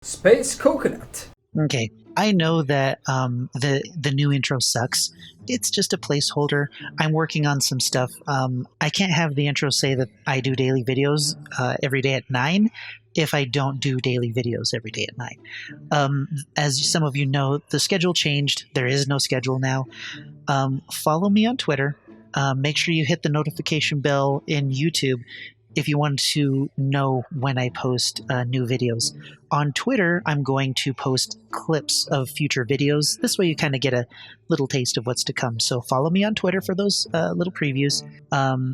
Space Coconut. Okay, I know that the new intro sucks. It's just a placeholder. I'm working on some stuff. I can't have the intro say that I do daily videos every day at 9 if I don't do daily videos every day at 9. As some of you know, the schedule changed. There is no schedule now. Follow me on Twitter. Make sure you hit the notification bell in YouTube if you want to know when I post new videos. On Twitter, I'm going to post clips of future videos. This way you kind of get a little taste of what's to come. So follow me on Twitter for those little previews.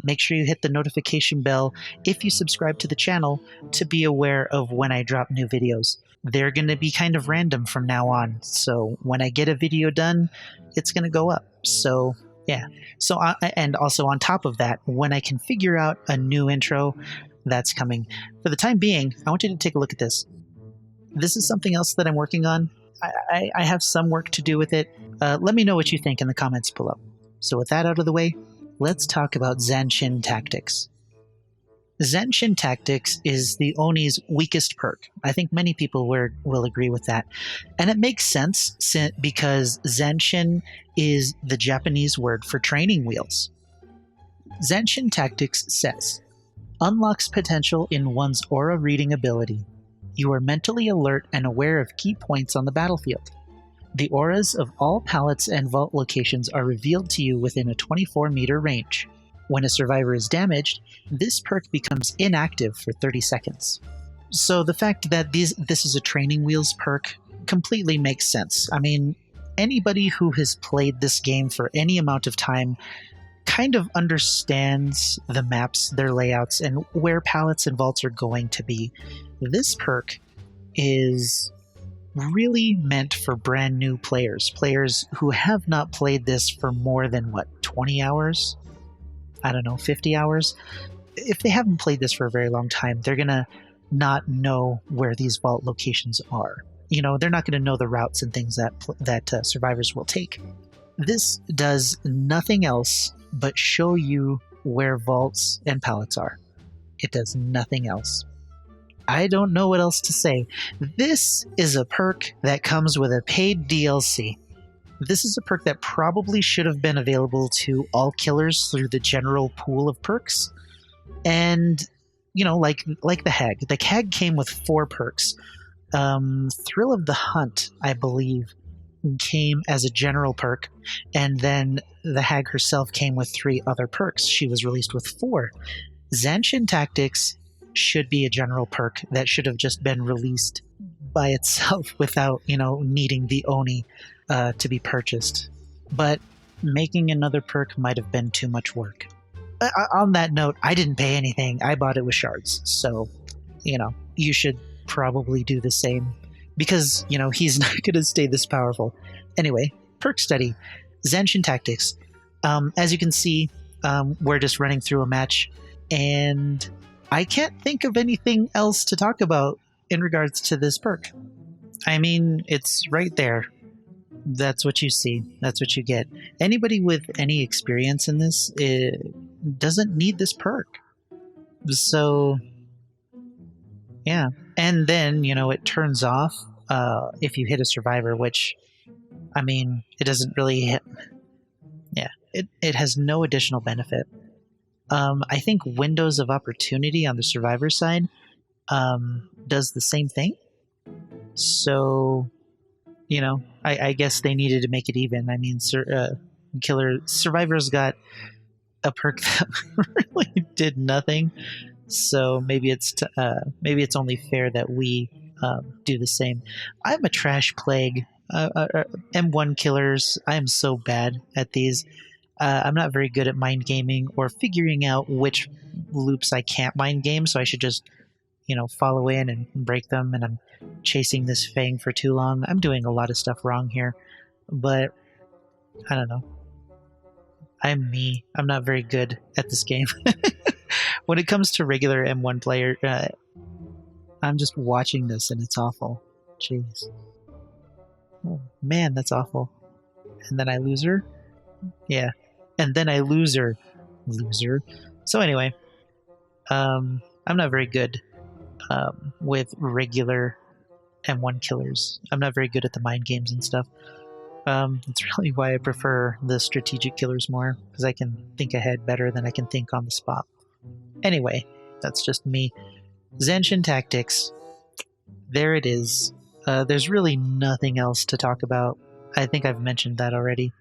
Make sure you hit the notification bell if you subscribe to the channel to be aware of when I drop new videos. They're going to be kind of random from now on. So when I get a video done, it's going to go up. So yeah. So, and also on top of that, when I can figure out a new intro, that's coming. For the time being, I want you to take a look at this. This is something else that I'm working on. I have some work to do with it. Let me know what you think in the comments below. So with that out of the way, let's talk about Zanshin Tactics. Zanshin Tactics is the Oni's weakest perk. I think many people will agree with that. And it makes sense because Zanshin is the Japanese word for training wheels. Zanshin Tactics says, unlocks potential in one's aura reading ability. You are mentally alert and aware of key points on the battlefield. The auras of all pallets and vault locations are revealed to you within a 24-meter range. When a survivor is damaged, this perk becomes inactive for 30 seconds. So the fact that this is a training wheels perk completely makes sense. I mean, anybody who has played this game for any amount of time kind of understands the maps, their layouts, and where pallets and vaults are going to be. This perk is really meant for brand new players who have not played this for more than, 20 hours? I don't know, 50 hours? If they haven't played this for a very long time, they're going to not know where these vault locations are. You know, they're not going to know the routes and things that survivors will take. This does nothing else but show you where vaults and pallets are. It does nothing else. I don't know what else to say. This is a perk that comes with a paid DLC. This is a perk that probably should have been available to all killers through the general pool of perks. And, you know, like the Hag. The Hag came with 4 perks. Thrill of the Hunt, I believe, came as a general perk. And then the Hag herself came with 3 other perks. She was released with 4. Zanshin Tactics should be a general perk that should have just been released by itself without, needing the Oni to be purchased. But making another perk might have been too much work. On that note, I didn't pay anything. I bought it with shards. So, you should probably do the same because, he's not going to stay this powerful. Anyway, perk study. Zanshin Tactics. As you can see, we're just running through a match and I can't think of anything else to talk about in regards to this perk. I mean, it's right there. That's what you see. That's what you get. Anybody with any experience in this doesn't need this perk. So, yeah. And then, it turns off if you hit a survivor, which, I mean, it doesn't really hit. Yeah, it has no additional benefit. I think Windows of Opportunity on the survivor side does the same thing. So, I guess they needed to make it even. I mean, survivors got a perk that really did nothing. So maybe it's only fair that we do the same. I'm a trash plague. M1 killers. I am so bad at these. I'm not very good at mind gaming or figuring out which loops I can't mind game, so I should just, follow in and break them, and I'm chasing this Fang for too long. I'm doing a lot of stuff wrong here, but I don't know. I'm me. I'm not very good at this game. When it comes to regular M1 player, I'm just watching this and it's awful. Jeez. Oh, man, that's awful. And then I lose her? Yeah. And then I lose her. Loser. So anyway, I'm not very good with regular M1 killers. I'm not very good at the mind games and stuff. It's really why I prefer the strategic killers more, because I can think ahead better than I can think on the spot. Anyway, that's just me. Zanshin Tactics. There it is. There's really nothing else to talk about. I think I've mentioned that already.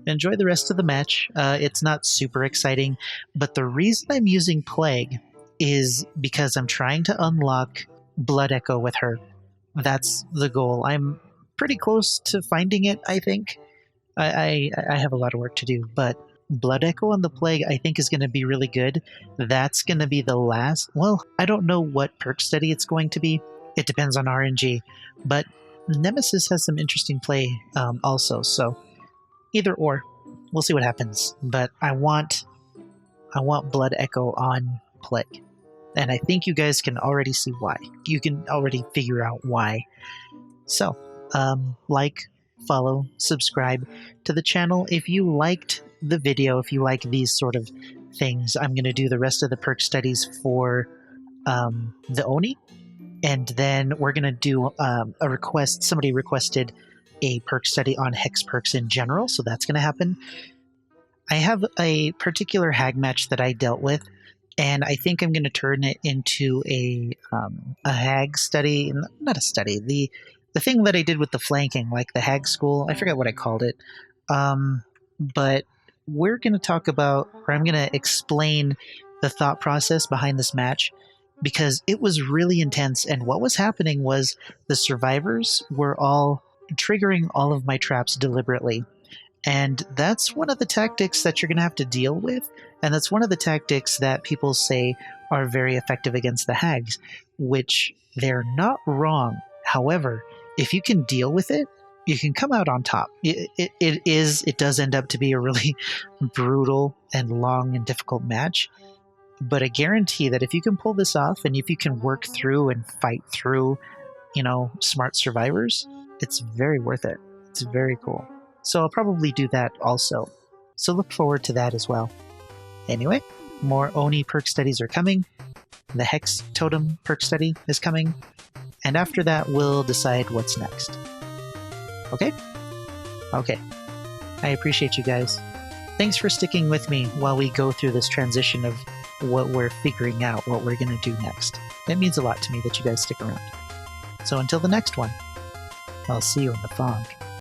Enjoy the rest of the match. It's not super exciting, but the reason I'm using Plague is because I'm trying to unlock Blood Echo with her. That's the goal. I'm pretty close to finding it, I think. I have a lot of work to do, but Blood Echo on the Plague I think is going to be really good. That's going to be the last... Well, I don't know what perk study it's going to be. It depends on RNG, but Nemesis has some interesting play also, so either or. We'll see what happens, but I want Blood Echo on Plague. And I think you guys can already see why. You can already figure out why. So, like, follow, subscribe to the channel. If you liked the video, if you like these sort of things, I'm going to do the rest of the perk studies for the Oni. And then we're going to do a request. Somebody requested a perk study on hex perks in general, so that's going to happen. I have a particular hag match that I dealt with, and I think I'm going to turn it into a hag study. Not a study. The thing that I did with the flanking, like the hag school. I forget what I called it. But we're going to talk about, or I'm going to explain the thought process behind this match, because it was really intense, and what was happening was the survivors were all triggering all of my traps deliberately. And that's one of the tactics that you're going to have to deal with, and that's one of the tactics that people say are very effective against the hags, which they're not wrong. However, if you can deal with it, you can come out on top. It does end up to be a really brutal and long and difficult match, but I guarantee that if you can pull this off, and if you can work through and fight through, smart survivors, it's very worth it. It's very cool. So I'll probably do that also. So look forward to that as well. Anyway, more Oni perk studies are coming. The Hex Totem perk study is coming. And after that, we'll decide what's next. Okay? Okay. I appreciate you guys. Thanks for sticking with me while we go through this transition of what we're figuring out, what we're going to do next. It means a lot to me that you guys stick around. So until the next one, I'll see you in the fog.